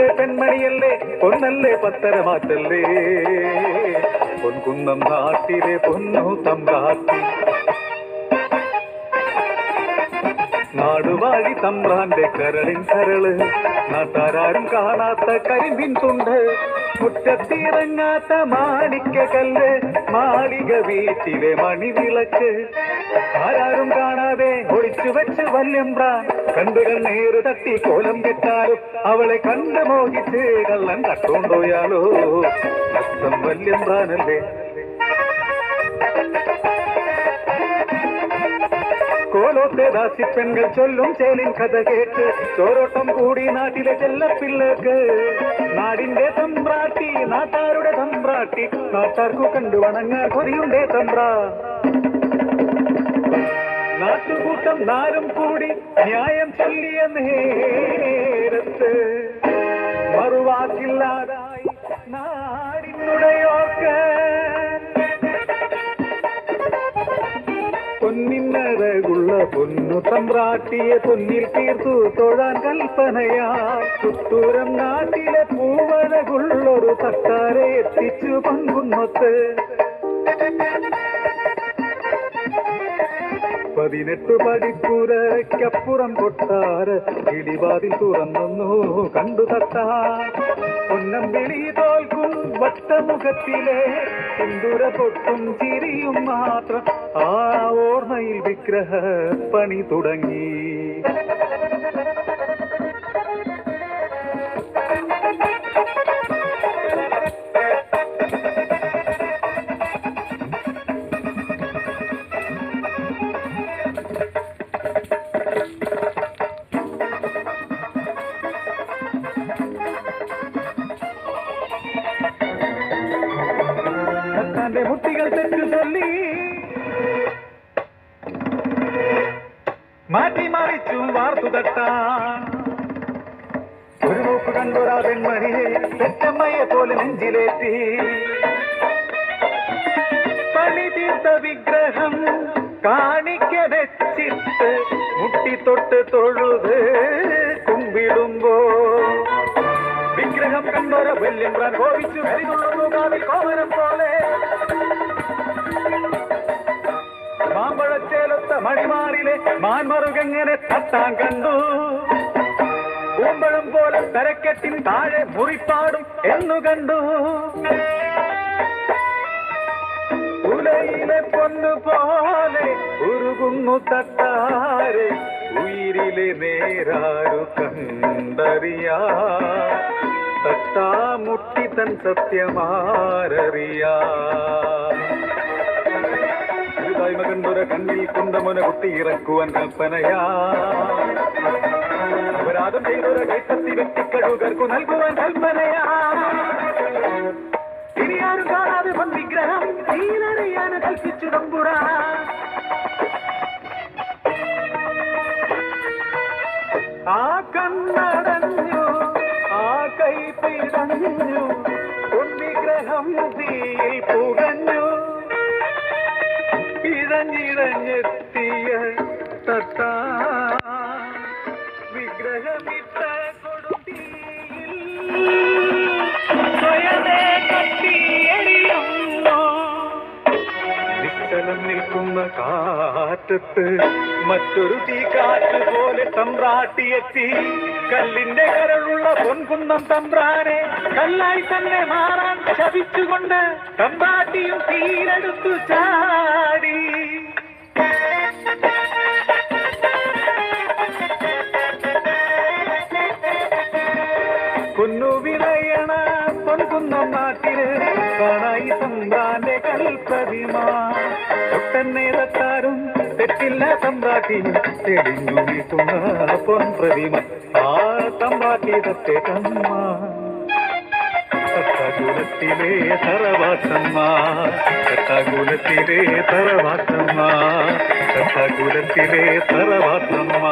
പൊന്നല്ലേ പെൺമണിയല്ലേ പൊന്നല്ലേ പത്തരമാറ്റല്ലേ പൊൻകുന്നം നാട്ടിലെ പൊന്നു തമ്പ്രാട്ടി നാടുവാഴി തമ്പ്രാന്റെ കരളിൻ കരള് നാട്ടാരും കാണാത്ത കരിമ്പിൻ തുണ്ട് മുറ്റത്തിറങ്ങാത്ത മാണിക്ക കല്ല് മാളിക വീട്ടിലെ മണിവിളക്ക് ആരാരും കാണാതെ ഒളിച്ചു വെച്ച് വല്യമ്പ്രാൻ കണ്ടുകൾ നേര് തട്ടി കോലം കെട്ടാലും അവളെ കണ്ടു മോഹിച്ച് കള്ളൻ കട്ടുകൊണ്ടോയാലോ നഷ്ടം വല്യമ്പ്രാനല്ലേ. കോലോത്തെ ദാസിപ്പെൺകൾ ചൊല്ലും ചേലിൻ കഥ കേട്ട് ചോരോട്ടം കൂടി നാട്ടിലെ ചെല്ലപ്പിള്ളേക്ക് നാടിന്റെ തമ്പ്രാട്ടി നാട്ടാരുടെ തമ്പ്രാട്ടി നാട്ടാർക്കു കണ്ടു വണങ്ങാൻ കൊതിയുണ്ടേ തമ്പ്ര. നാട്ടുകൂട്ടം നാലും കൂടി ന്യായം ചൊല്ലിയ നേരത്ത് മറുവാക്കില്ലാതായി നാടിനുടയോർക്ക് പൊന്നിന്നഴകുള്ള പൊന്നു തമ്പ്രാട്ടിയെ പൊന്നിൽ തീർത്തു തൊഴാൻ കൽപ്പനയാൽ പുത്തൂരം നാട്ടിലെ പൂവഴകുള്ളൊരു തട്ടാരെ എത്തിച്ചു പങ്കുന്നത്ത് 18 പടിപ്പുരയ്ക്കപ്പുറം കൊട്ടാര കിളിവാതിൽ തുറന്നു കണ്ടു തട്ടാ പൊന്നം വിളി തോൽക്കും വട്ടമുഖത്തിലെ സിന്ദൂര പൊട്ടും ചിരിയും മാത്രം ആ ഓർമ്മയിൽ വിഗ്രഹ പണി തുടങ്ങി. മുട്ടികൾ തെറ്റു ചൊല്ലി മാറ്റി മറിച്ചു വാർത്തു തട്ടാൻ ഒരു നോക്ക് കണ്ടൊരാ പെൺമണിയെ തെറ്റമ്മയെ പോലെ നെഞ്ചിലേറ്റി പണി തീർത്ത വിഗ്രഹം കാണിക്ക വെച്ചിട്ട് മുട്ടി തൊട്ട് തൊഴുത് കുമ്പിടുമ്പോ വിഗ്രഹം കണ്ടൊര വല്യമ്പ്രാൻ കോപിച്ചു കരികൊള്ളുന്നു കാവിൽ കോമരം പോലെ മാമ്പഴച്ചേലൊത്ത മണിമാറിലെ മാൻമറുകെങ്ങനെ തട്ടാൻ കണ്ടു പൂമ്പഴം പോലെ തരക്കെട്ടിൻ താഴെ മുറിപ്പാടും എന്നു കണ്ടു ഉലയിലെ പൊന്നു പോലെ ഉരുകുന്നു തട്ടാറ് ഉയിരിലെ നേരാരു കണ്ടറിയാ തട്ടാ മുട്ടി തൻ സത്യമാരറിയാ കണ്ടൊര കണ്ണിൽ കുന്തമുന കുത്തി ഇറക്കുവാൻ കൽപ്പനയാ അപരാധം ചെയ്തൊര കൈത്തത്തി വ്യക്തിക്കഴുകർക്കു നൽകുവാൻ കൽപ്പനയാ ഇനിയാരും കാണാതെ വൻ വിഗ്രഹം തീരറിയാൻ കൽപ്പിച്ചു തമ്പുരാ ആ കണ്ണടഞ്ഞു ആ കൈ പിടഞ്ഞു പൊൻവിഗ്രഹം തീയിൽ പുകഞ്ഞു ഇഴഞ്ഞിഴഞ്ഞെത്തിയ തട്ടാ വിഗ്രഹമിട്ട കൊടുത്തിയിൽ സ്വയമേ കത്തിയെരിയുന്നു നിശ്ചലം നിൽക്കുന്ന കാറ്റത്ത് മറ്റൊരു തീക്കാറ്റ് പോലെ തമ്പ്രാട്ടിയെത്തി കല്ലിന്റെ കരളുള്ള പൊൻകുന്നം തമ്പ്രാനെ കല്ലായി തന്നെ മാറാൻ ശപിച്ചുകൊണ്ട് തമ്പ്രാട്ടിയും തീരെടുത്തു ചാടി. പൊന്നു വിളയണ പൊൻകുന്നം നാട്ടില് കാണായി തമ്പ്രാന്റെ കൽപ്രതിമ ഒട്ടന്നെ തട്ടാരും തെറ്റില്ല തമ്പ്രാട്ടിയും തെളിഞ്ഞു നിൽക്കുന്ന പൊൻപ്രതിമ ആ തമ്പ്രാട്ടി തത്തേക്കമ്മ തട്ടകുലത്തിലെ തറവാട്ടമ്മ തട്ടകുലത്തിലെ തറവാട്ടമ്മ തട്ടകുലത്തിലെ തറവാട്ടമ്മ.